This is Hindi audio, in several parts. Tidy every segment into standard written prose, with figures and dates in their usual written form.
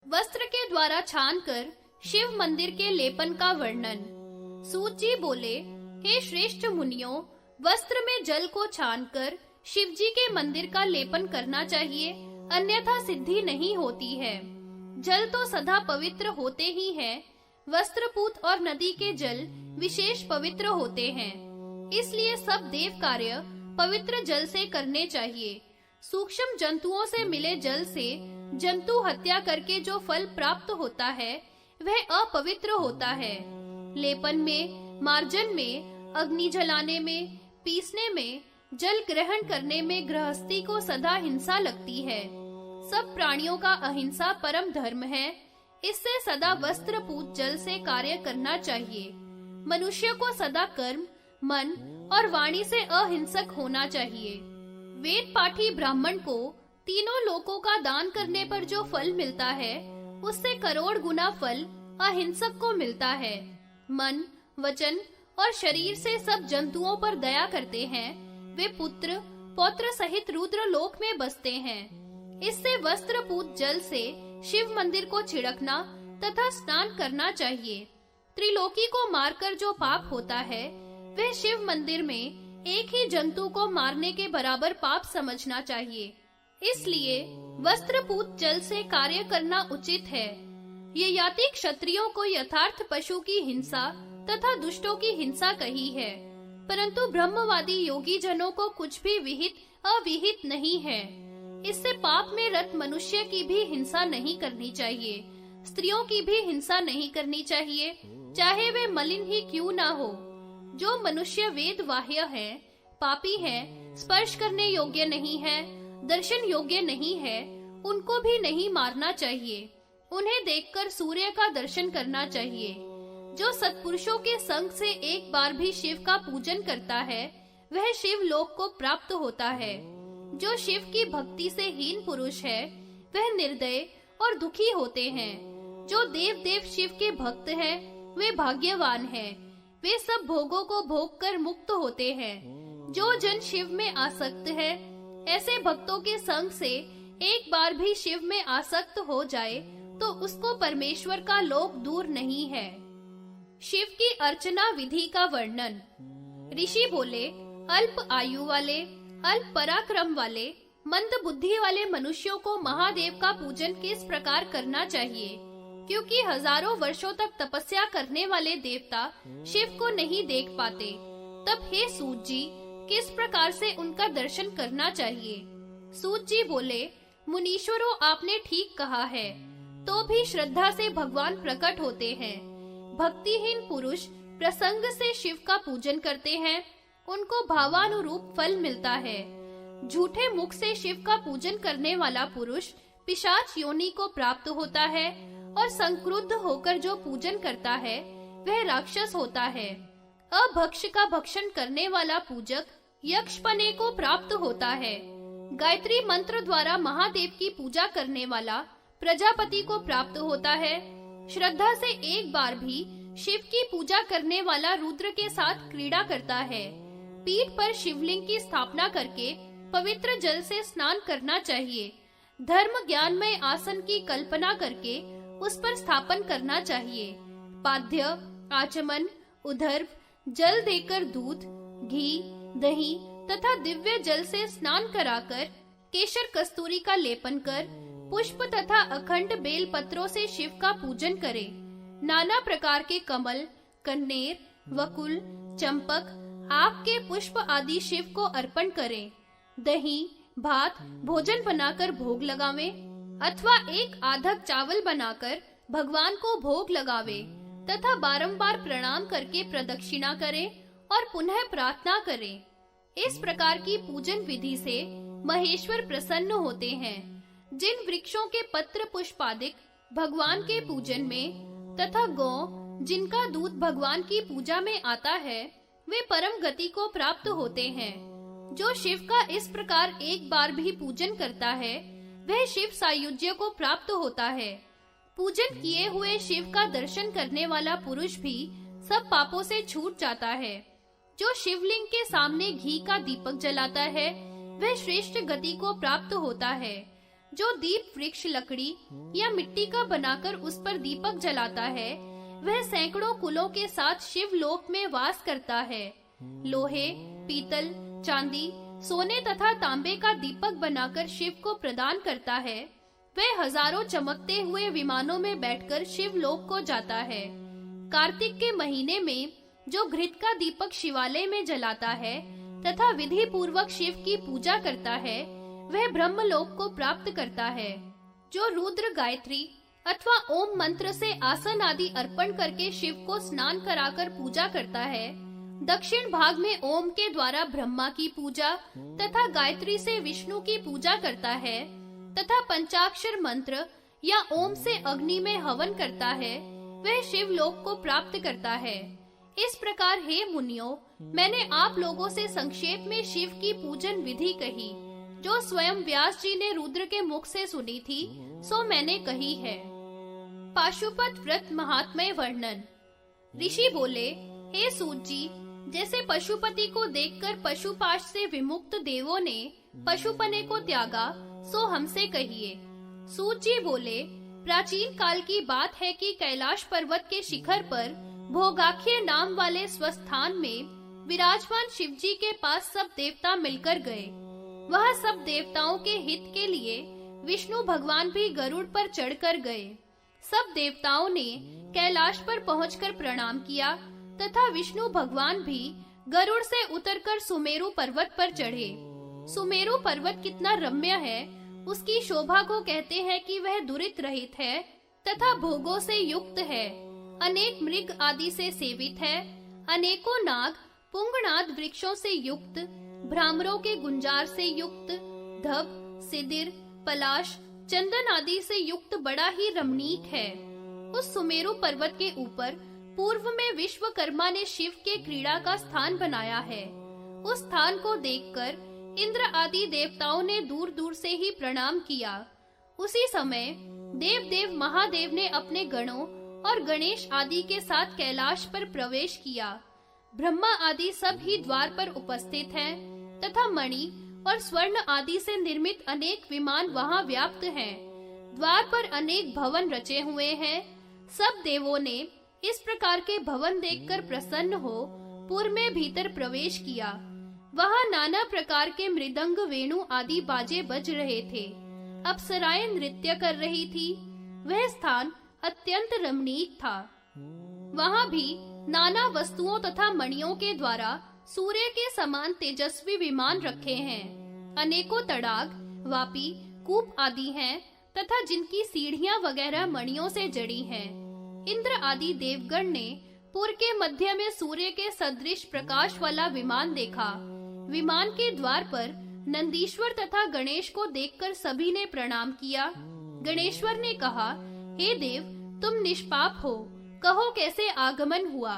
वस्त्र के द्वारा छानकर शिव मंदिर के लेपन का वर्णन। सूत जी बोले, हे श्रेष्ठ मुनियों, वस्त्र में जल को छानकर शिव जी के मंदिर का लेपन करना चाहिए, अन्यथा सिद्धि नहीं होती है। जल तो सदा पवित्र होते ही हैं, वस्त्रपूत और नदी के जल विशेष पवित्र होते हैं, इसलिए सब देव कार्य पवित्र जल से करने चाहिए। सूक्ष्म जंतुओं से मिले जल से जंतु हत्या करके जो फल प्राप्त होता है वह अपवित्र होता है। लेपन में, मार्जन में, अग्नि जलाने में, पीसने में, जल ग्रहण करने में गृहस्थी को सदा हिंसा लगती है। सब प्राणियों का अहिंसा परम धर्म है, इससे सदा वस्त्रपूत जल से कार्य करना चाहिए। मनुष्य को सदा कर्म, मन और वाणी से अहिंसक होना चाहिए। वेद पाठी ब्राह्मण को तीनों लोकों का दान करने पर जो फल मिलता है उससे करोड़ गुना फल अहिंसक को मिलता है। मन, वचन और शरीर से सब जंतुओं पर दया करते हैं, वे पुत्र, पौत्र सहित रुद्र लोक में बसते हैं। इससे वस्त्रपूत जल से शिव मंदिर को छिड़कना तथा स्नान करना चाहिए। त्रिलोकी को मारकर जो पाप होता है वह शिव मंदिर में एक ही जंतु को मारने के बराबर पाप समझना चाहिए। इसलिए वस्त्रपूत जल से कार्य करना उचित है। ये याति क्षत्रियों को यथार्थ पशु की हिंसा तथा दुष्टों की हिंसा कही है, परंतु ब्रह्मवादी योगी जनों को कुछ भी विहित अविहित नहीं है। इससे पाप में रत मनुष्य की भी हिंसा नहीं करनी चाहिए, स्त्रियों की भी हिंसा नहीं करनी चाहिए, चाहे वे मलिन ही क्यों ना हो। जो मनुष्य वेद बाह्य है, पापी है, स्पर्श करने योग्य नहीं है, दर्शन योग्य नहीं है, उनको भी नहीं मारना चाहिए। उन्हें देखकर सूर्य का दर्शन करना चाहिए। जो सत्पुरुषों के संग से एक बार भी शिव का पूजन करता है वह शिव लोक को प्राप्त होता है। जो शिव की भक्ति से हीन पुरुष है वह निर्दय और दुखी होते हैं। जो देव देव शिव के भक्त हैं वे भाग्यवान हैं, वे सब भोगों को भोग कर मुक्त होते हैं। जो जन शिव में आसक्त है, ऐसे भक्तों के संग से एक बार भी शिव में आसक्त हो जाए तो उसको परमेश्वर का लोक दूर नहीं है। शिव की अर्चना विधि का वर्णन। ऋषि बोले, अल्प आयु वाले, अल्प पराक्रम वाले, मंद बुद्धि वाले मनुष्यों को महादेव का पूजन किस प्रकार करना चाहिए, क्योंकि हजारों वर्षों तक तपस्या करने वाले देवता शिव को नहीं देख पाते। तब हे सूत जी, किस प्रकार से उनका दर्शन करना चाहिए? सूत जी बोले, मुनीश्वरों, आपने ठीक कहा है, तो भी श्रद्धा से भगवान प्रकट होते हैं। भक्तिहीन पुरुष प्रसंग से शिव का पूजन करते हैं, उनको भावानुरूप फल मिलता है। झूठे मुख से शिव का पूजन करने वाला पुरुष पिशाच योनि को प्राप्त होता है और संक्रुद्ध होकर जो पूजन करता है वह राक्षस होता है। अभक्ष का भक्षण करने वाला पूजक यक्षपने को प्राप्त होता है। गायत्री मंत्र द्वारा महादेव की पूजा करने वाला प्रजापति को प्राप्त होता है। श्रद्धा से एक बार भी शिव की पूजा करने वाला रुद्र के साथ क्रीड़ा करता है। पीठ पर शिवलिंग की स्थापना करके पवित्र जल से स्नान करना चाहिए। धर्म ज्ञानमय आसन की कल्पना करके उस पर स्थापन करना चाहिए। पाद्य, आचमन, उदर्भ, जल देकर दूध, घी, दही तथा दिव्य जल से स्नान कराकर केशर कस्तूरी का लेपन कर पुष्प तथा अखंड बेल पत्रों से शिव का पूजन करें। नाना प्रकार के कमल, कन्नेर, वकुल, चंपक, आक के पुष्प आदि शिव को अर्पण करें। दही, भात, भोजन बनाकर भोग लगावें अथवा एक आधक चावल बनाकर भगवान को भोग लगावे तथा बारंबार प्रणाम करके प्रदक्षिणा करें और पुनः प्रार्थना करें। इस प्रकार की पूजन विधि से महेश्वर प्रसन्न होते हैं। जिन वृक्षों के पत्र पुष्पादिक भगवान के पूजन में तथा गौ जिनका दूध भगवान की पूजा में आता है वे परम गति को प्राप्त होते हैं। जो शिव का इस प्रकार एक बार भी पूजन करता है वह शिव सायुज्य को प्राप्त होता है। पूजन किए हुए शिव का दर्शन करने वाला पुरुष भी सब पापों से छूट जाता है। जो शिवलिंग के सामने घी का दीपक जलाता है वह श्रेष्ठ गति को प्राप्त होता है। जो दीप वृक्ष लकड़ी या मिट्टी का बनाकर उस पर दीपक जलाता है, वह सैकड़ों कुलों के साथ शिवलोक में वास करता है। लोहे, पीतल, चांदी, सोने तथा तांबे का दीपक बनाकर शिव को प्रदान करता है। वह हजारों चमकते हुए विमानों में बैठकर शिवलोक को जाता है। कार्तिक के महीने में जो घृत का दीपक शिवालय में जलाता है तथा विधि पूर्वक शिव की पूजा करता है, वह ब्रह्मलोक को प्राप्त करता है। जो रुद्र गायत्री अथवा ओम मंत्र से आसन आदि अर्पण करके शिव को स्नान कराकर पूजा करता है, दक्षिण भाग में ओम के द्वारा ब्रह्मा की पूजा तथा गायत्री से विष्णु की पूजा करता है तथा पंचाक्षर मंत्र या ओम से अग्नि में हवन करता है, वह शिवलोक को प्राप्त करता है। इस प्रकार हे मुनियों, मैंने आप लोगों से संक्षेप में शिव की पूजन विधि कही, जो स्वयं व्यास जी ने रुद्र के मुख से सुनी थी, सो मैंने कही है। पाशुपत व्रत महात्म्य वर्णन। ऋषि बोले, हे सूत जी, जैसे पशुपति को देखकर पशुपाश से विमुक्त देवों ने पशुपने को त्यागा, सो हमसे कहिए। सूत जी बोले, प्राचीन काल की बात है कि कैलाश पर्वत के शिखर पर भोगाख्य नाम वाले स्वस्थान में विराजमान शिव जी के पास सब देवता मिलकर गए। वह सब देवताओं के हित के लिए विष्णु भगवान भी गरुड़ पर चढ़कर गए। सब देवताओं ने कैलाश पर पहुंचकर प्रणाम किया तथा विष्णु भगवान भी गरुड़ से उतरकर सुमेरु पर्वत पर चढ़े। सुमेरु पर्वत कितना रम्य है, उसकी शोभा को कहते हैं कि वह दुरित रहित है तथा भोगों से युक्त है, अनेक मृग आदि से सेवित है, अनेकों नाग पुंगनाद वृक्षों से युक्त, भ्रामरों के गुंजार से युक्त, धब, सिदिर, पलाश, चंदन आदि से युक्त बड़ा ही रमणीक है। उस सुमेरु पर्वत के ऊपर पूर्व में विश्वकर्मा ने शिव के क्रीड़ा का स्थान बनाया है। उस स्थान को देखकर इंद्र आदि देवताओं ने दूर दूर से ही प्रणाम किया। उसी समय देव महादेव ने अपने गणों और गणेश आदि के साथ कैलाश पर प्रवेश किया। ब्रह्मा आदि सब ही द्वार पर उपस्थित हैं तथा मणि और स्वर्ण आदि से निर्मित अनेक विमान वहां व्याप्त हैं। द्वार पर अनेक भवन रचे हुए हैं। सब देवों ने इस प्रकार के भवन देखकर प्रसन्न हो पूर्व में भीतर प्रवेश किया। वहां नाना प्रकार के मृदंग, वेणु आदि बाजे बज रहे थे। अप्सराएं नृत्य कर रही थी। वह स्थान अत्यंत रमणीक था। वहां भी नाना वस्तुओं तथा मणियों के द्वारा सूर्य के समान तेजस्वी विमान रखे हैं। अनेकों तड़ाग, वापी, कूप आदि हैं तथा जिनकी सीढ़ियां वगैरह मणियों से जड़ी हैं। इंद्र आदि देवगण ने पुर के मध्य में सूर्य के सदृश प्रकाश वाला विमान देखा। विमान के द्वार पर नंदीश्वर तथा गणेश को देखकर सभी ने प्रणाम किया। गणेश्वर ने कहा, हे देव, तुम निष्पाप हो, कहो कैसे आगमन हुआ।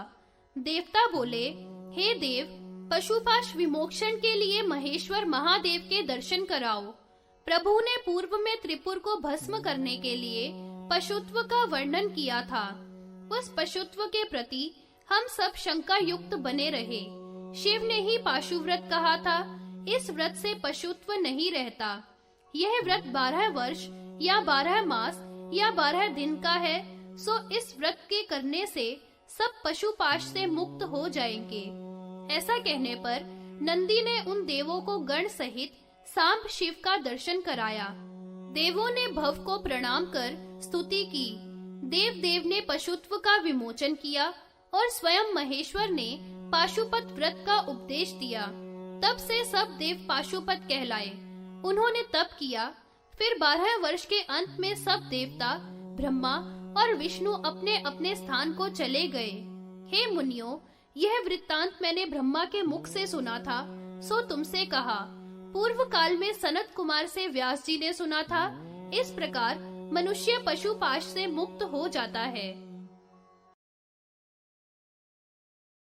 देवता बोले, हे देव, पशुपाश विमोक्षण के लिए महेश्वर महादेव के दर्शन कराओ। प्रभु ने पूर्व में त्रिपुर को भस्म करने के लिए पशुत्व का वर्णन किया था। उस पशुत्व के प्रति हम सब शंका युक्त बने रहे। शिव ने ही पाशुव्रत कहा था। इस व्रत से पशुत्व नहीं रहता। यह व्रत 12 वर्ष या 12 मास या 12 दिन का है, सो इस व्रत के करने से सब पशुपाश से मुक्त हो जाएंगे। ऐसा कहने पर नंदी ने उन देवों को गण सहित सांब शिव का दर्शन कराया। देवों ने भव को प्रणाम कर स्तुति की। देव ने पशुत्व का विमोचन किया और स्वयं महेश्वर ने पाशुपत व्रत का उपदेश दिया। तब से सब देव पाशुपत कहलाए। उन्होंने तप किया। फिर 12 वर्ष के अंत में सब देवता, ब्रह्मा और विष्णु अपने अपने स्थान को चले गए। हे मुनियों, यह वृत्तांत मैंने ब्रह्मा के मुख से सुना था, सो तुमसे कहा। पूर्व काल में सनत कुमार से व्यास जी ने सुना था। इस प्रकार मनुष्य पशुपाश से मुक्त हो जाता है।